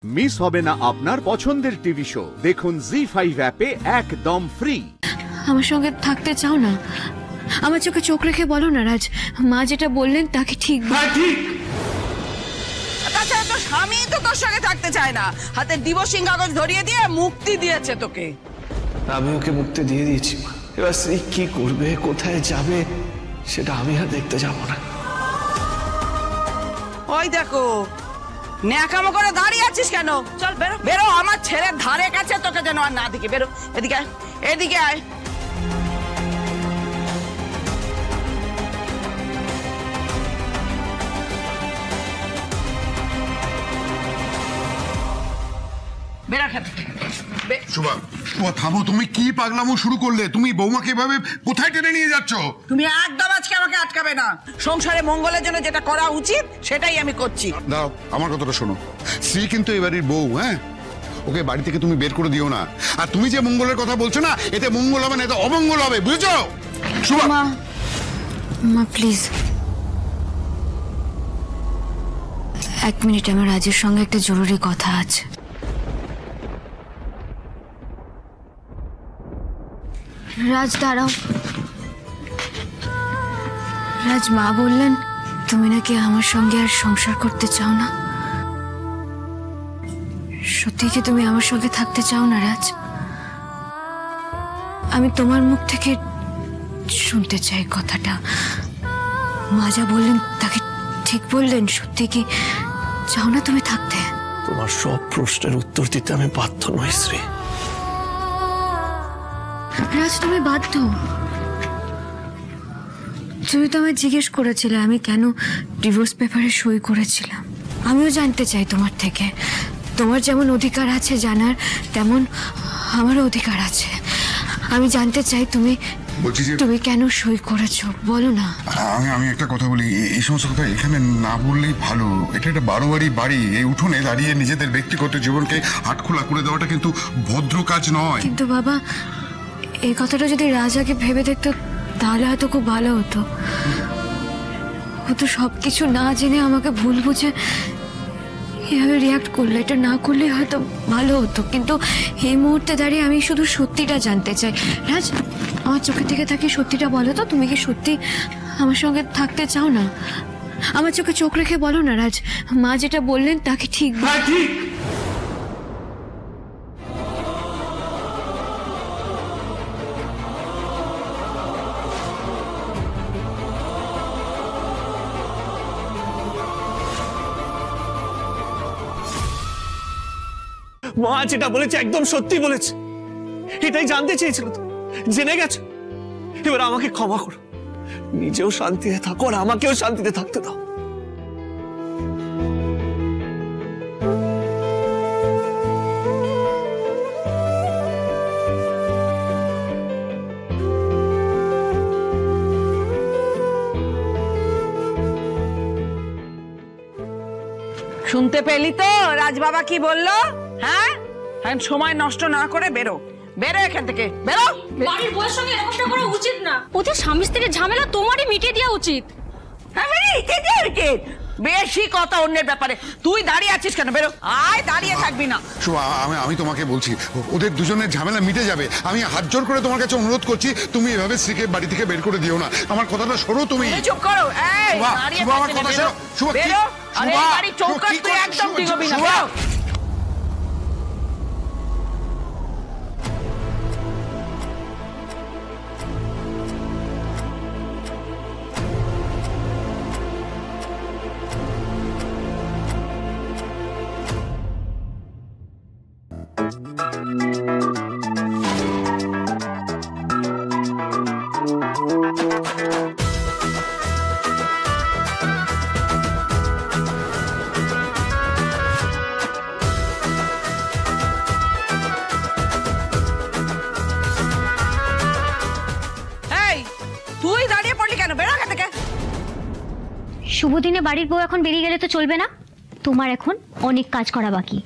Miss হবে না আপনার পছন্দের টিভি শো। দেখুন জি5 অ্যাপে একদম ফ্রি। আমার সঙ্গে থাকতে চাও না? আমার চোখে চোখ রেখে বলো না রাজ, মা যেটা বললেন তাকে ঠিক। তাছাড়া তোর স্বামী তো তোর সঙ্গে থাকতে চায় না, হাতে ডিভোর্সিং কাগজ ধরিয়ে দিয়ে মুক্তি দিয়েছে তোকে। আমি ওকে মুক্তি দিয়ে দিয়েছি মা। এবার স্ত্রী কি করবে, কোথায় যাবে, সেটা আমি আর দেখতে যাব না। ওই দেখো, ন্যাকামো করে দাঁড়িয়ে আছিস কেন? চল বেরো বেরো, আমার ছেলের ধারে কাছে তোকে যেন আর না দেখি। বেরো, এদিকে আয়, এদিকে আয়। শুভা, থামো। তুমি কি পাগলামো শুরু করলে? তুমি বৌমাকে এভাবে কোথায় টেনে নিয়ে যাচ্ছ? তুমি একদম আজকে আমাকে আটকাবে না। সংসারে মঙ্গলের জন্য যেটা করা উচিত সেটাই আমি করছি। দাও, আমার কথাটা শোনো। স্ত্রী কিন্তু এই বাড়ির বউ, হ্যাঁ? ওকে বাড়ি থেকে তুমি বের করে দিও না। আর তুমি যে মঙ্গলের কথা বলছো না, এতে মঙ্গল হবে না, এতে অমঙ্গল হবে, বুঝেছো? শুভা, মা প্লিজ 1 মিনিট, আমার রাজের সঙ্গে একটা জরুরি কথা আছে। রাজ দাঁড়াও। রাজ, মা বললেন তুমি নাকি আমার সঙ্গে আর সংসার করতে চাও না। সত্যি কি তুমি আমার সঙ্গে থাকতে চাও না রাজ? আমি তোমার মুখ থেকে শুনতে চাই কথাটা। মা যা বললেন তাকে ঠিক বললেন? সত্যি কি চাও না তুমি থাকতে? তোমার সব প্রশ্নের উত্তর দিতে আমি বাধ্য নই শ্রী। রাজ, তুমি বাধ্য। তুমি তো আমায় জিজ্ঞেস করেছিলে আমি কেন ডিভোর্স পেপারে সই করেছিলাম। আমিও জানতে চাই তোমার থেকে। তোমার যেমন অধিকার আছে জানার, তেমন আমারও অধিকার আছে। আমি জানতে চাই তুমি কেন সই করেছো, বলো না। আমি একটা কথা বলি। এই সমস্ত কথা এখানে না বললেই ভালো। এটা একটা 12 বাড়ি বাড়ি। এই উঠোনে দাঁড়িয়ে নিজেদের ব্যক্তিগত জীবনকে হাটখোলা করে দেওয়াটা কিন্তু ভদ্র কাজ নয়। কিন্তু বাবা, এই কথাটা যদি রাজ আগে ভেবে দেখতো তাহলে হয়তো খুব ভালো হতো। ও তো সবকিছু না জেনে আমাকে ভুল বুঝে এভাবে রিয়াক্ট করলো। এটা না করলে হয়তো ভালো হতো, কিন্তু এই মুহূর্তে দাঁড়িয়ে আমি শুধু সত্যিটা জানতে চাই। রাজ, আমার চোখের থেকে তাকিয়ে সত্যিটা বলো তো, তুমি কি সত্যি আমার সঙ্গে থাকতে চাও না? আমার চোখে চোখ রেখে বলো না রাজ, মা যেটা বললেন তাকে ঠিক। মা যেটা বলেছে একদম সত্যি বলেছে। এটাই জানতে চেয়েছিল তো, জেনে গেছো। এবার আমাকে ক্ষমা করো, নিজেও শান্তিতে থাকো আর আমাকেও শান্তিতে থাকতে দাও। শুনতে পেলি তো রাজ বাবা কি বললো? হ্যাঁ, সময় নষ্ট না করে বেরো, বেরো এখান থেকে, বেরো। বাড়ির বউয়ের সঙ্গে এরকমটা করা উচিত না। ওদের স্বামী স্ত্রীর ঝামেলা তোমারই মিটিয়ে দেওয়া উচিত। বেশি কথা অন্যের ব্যাপারে। তুই দাঁড়িয়ে আছিস কেন? বেরো, আয়, দাঁড়িয়ে থাকবি না। শুভা, আমি তোমাকে বলছি, ওদের দুজনের ঝামেলা মিটে যাবে। আমি হাত জোর করে তোমার কাছে অনুরোধ করছি, তুমি এভাবে স্ত্রীকে বাড়ি থেকে বের করে দিও না। আমার কথাটা শোনো তুমি। চুপ করো। শুভা, আমার কথা শোনো। শুভা, বেরো। আরে বাড়ি চৌকাট তুই একদম ডিগবি না। বেরো। তুই দাঁড়িয়ে পড়লি কেন? বেরো এখান থেকে। শুভ দিনে বাড়ির বউ এখন বেরিয়ে গেলে তো চলবে না। তোমার এখন অনেক কাজ করা বাকি।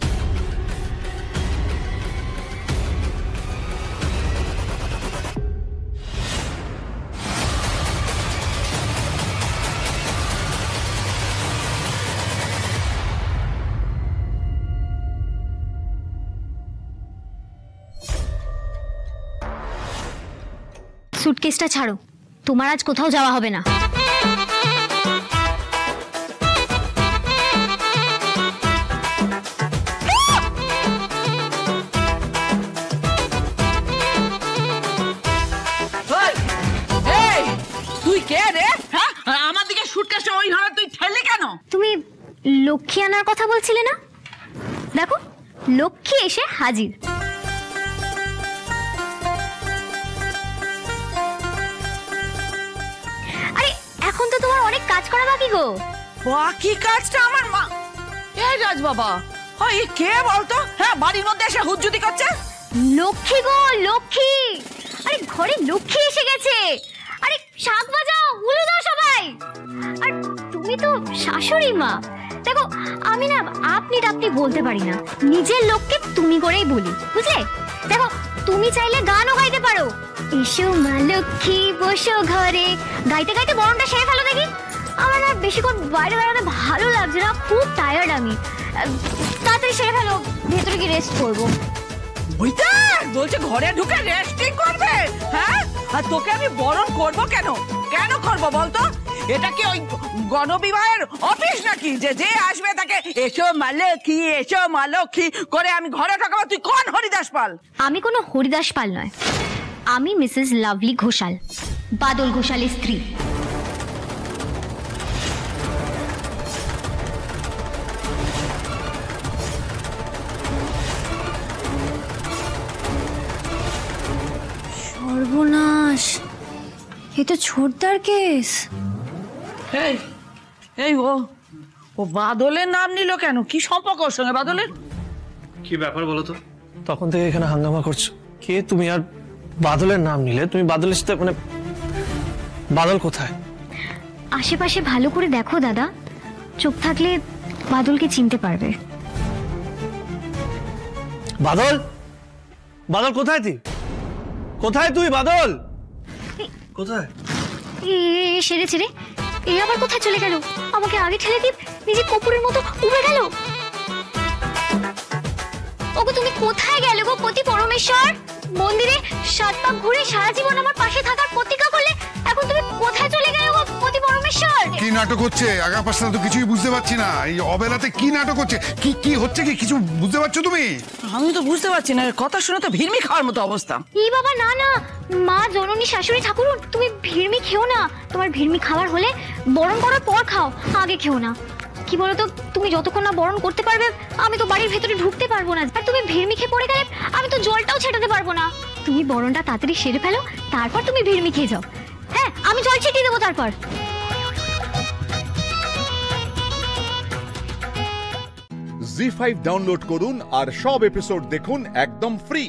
সুটকেসটা ছাড়ো, তোমার আজ কোথাও যাওয়া হবে না। এই, তুই কে রে? হ্যাঁ, আমার দিকে সুটকেসটা ওইভাবে তুই ঠেললি কেন? তুমি লক্ষ্মী আনার কথা বলছিলে না? দেখো, লক্ষ্মী এসে হাজির। আরে এখন তো তোমার অনেক কাজ করা বাকি গো। বাকি কাজটা আমার মা। এই রাজ বাবা, এই কে বলতো? হ্যাঁ, বাড়ির মধ্যে এসে হুজ্জুতি করছে। লক্ষ্মী গো, লক্ষ্মী। আরে ঘরে লক্ষ্মী এসে গেছে। আরে শাক বাজাও, উলু দাও সবাই। আর তুমি তো শাশুড়ি মা, দেখো আমি না আপনি বলতে পারি না, নিজের লোককে তুমি করেই বলি, বুঝলে? দেখো তুমি চাইলে গানও গাইতে পারো, এসো মা লক্ষ্মী বসো ঘরে, গাইতে গাইতে বরণটা সেরে ফেলো দেখি। আমার না বেশিক্ষণ বাইরে বেড়াতে ভালো লাগছে না, খুব টায়ার্ড আমি। তাড়াতাড়ি সেরে ফেলো, ভেতরে গিয়ে রেস্ট করবো। বুঝতে বলছে ঘরে ঢুকে রেস্টিং করবে। হ্যাঁ, আর তোকে আমি বরণ করব কেন? কেন করব বলতো? এটা কি ওই গণবিবাহের অফিস নাকি যে যে আসবে তাকে এসো মালকী এসো মালকী করে আমি ঘরে ঢোকাবো? তুই কোন হরিদাস পাল? আমি কোনো হরিদাস পাল নয়, আমি মিসেস লাভলি ঘোষাল, বাদল ঘোষালের স্ত্রী। সর্বনাশ, এ তো ছোটদার কেস। এই এই ও বাদলের নাম নিল কেন? কি সম্পর্ক ওর সঙ্গে বাদলের? কি ব্যাপার বলো তো? তখন থেকে এখানে হাঙ্গামা করছো, কে তুমি? আর বাদলের নাম নিলে তুমি? বাদলের সাথে মানে বাদল কোথায়? আশেপাশে ভালো করে দেখো দাদা, চোখ থাকলে বাদলকে চিনতে পারবে। বাদল? বাদল কোথায় তুই? কোথায় তুই বাদল? কোথায়? সেরেছে রে, এ আবার কোথায় চলে গেল? আমাকে আগে ঠেলে দিয়ে নিজে কপুরের মতো উবে গেল। ওগো তুমি কোথায় গেলে গো পতি পরমেশ্বর? মন্দিরে 7 পাক ঘুরে সারা জীবন আমার পাশে থাকার প্রতিজ্ঞা করলে, এখন তুমি কোথায় চলে গেলে গো পতি পরমেশ্বর? কি নাটক হচ্ছে আগা পাশে তো কিছুই বুঝতে পারছি না। এই অবেলাতে কি নাটক হচ্ছে? কি কি হচ্ছে কি কিছু বুঝতে পারছো তুমি? আমি তো বুঝতে পারছি না, কথা শুনে তো ভিড়মি খাওয়ার মতো অবস্থা। এই বাবা না না, মা জননী শাশুড়ি ঠাকুরুন, তুমি ভিড়মি খেও না। তোমার ভিড়মি খাবার হলে বরণ করার পর খাও, আগে খেও না। কি বলতো, তুমি যতক্ষণ না বরণ করতে পারবে আমি তো বাড়ির ভেতরে ঢুকতে পারবো না। আর তুমি ভিড়মি খেয়ে পড়ে গেলে আমি তো জলটাও ছেটাতে পারবো না। তুমি বরণটা তাড়াতাড়ি সেরে ফেলো, তারপর তুমি ভিড়মি খেয়ে যাও। হ্যাঁ, আমি জল ছিটিয়ে দেবো তারপর। জি5 ডাউনলোড করুন আর সব এপিসোড দেখুন একদম ফ্রি।